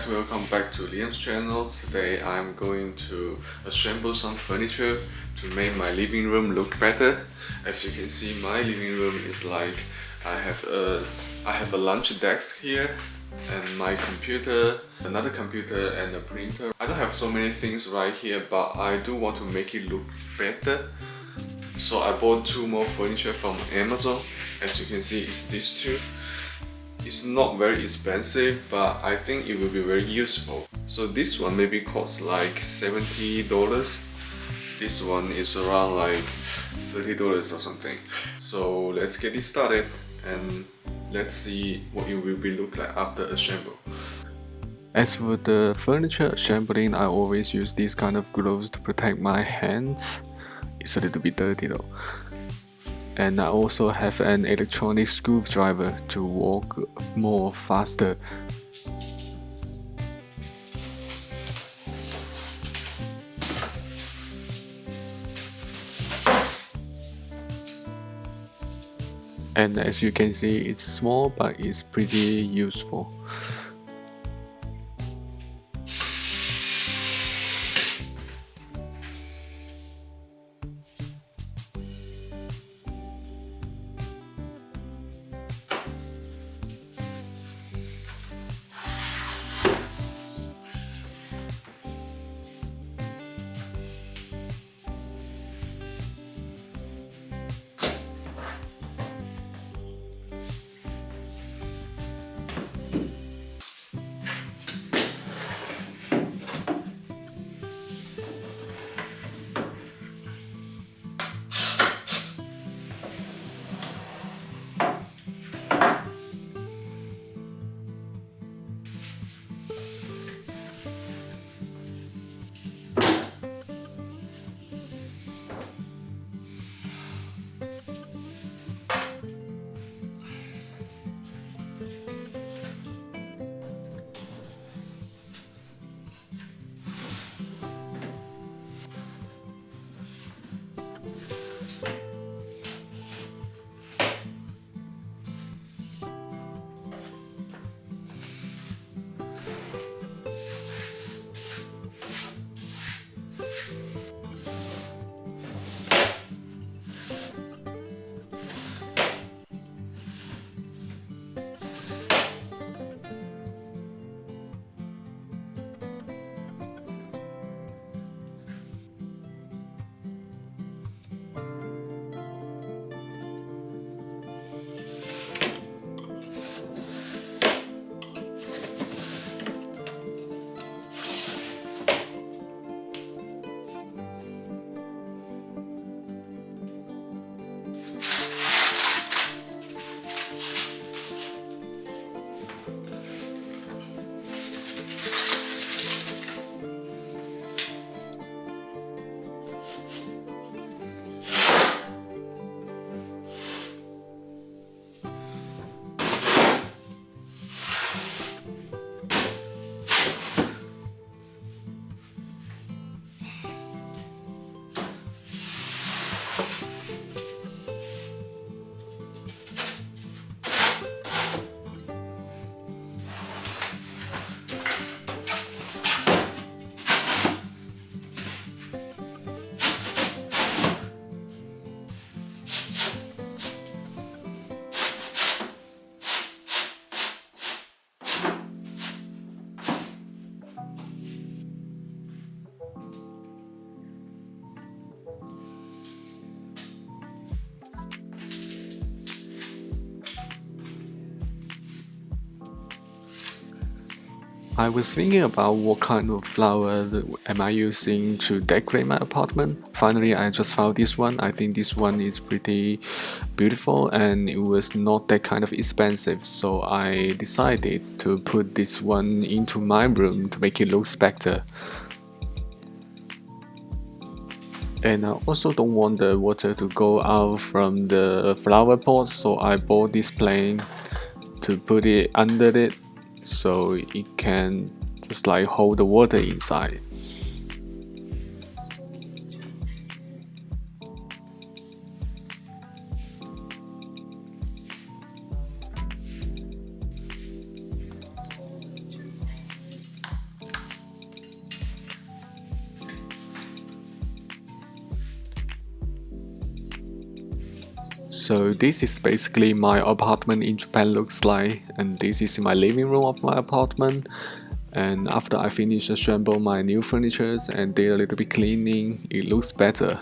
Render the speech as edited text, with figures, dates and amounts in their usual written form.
guys, welcome back to Liam's channel. Today I'm going to assemble some furniture to make my living room look better. As you can see, my living room is like I have a lunch desk here and my computer, another computer and a printer. I don't have so many things right here, but I do want to make it look better. So I bought two more furniture from Amazon. As you can see, it's these two. It's not very expensive, but I think it will be very useful. So this one maybe costs like $70. This one is around like $30 or something. So let's get it started and let's see what it will be look like after assemble. As for the furniture assembling, I always use these kind of gloves to protect my hands. It's a little bit dirty though. And I also have an electronic screwdriver to work more faster. And as you can see, it's small but it's pretty useful. I was thinking about what kind of flower am I using to decorate my apartment. Finally, I just found this one. I think this one is pretty beautiful and it was not that kind of expensive. So I decided to put this one into my room to make it look better. And I also don't want the water to go out from the flower pot, so I bought this plane to put it under it so it can just like hold the water inside. So this is basically my apartment in Japan looks like, and this is my living room of my apartment. And after I finish assemble my new furnitures and did a little bit cleaning, it looks better.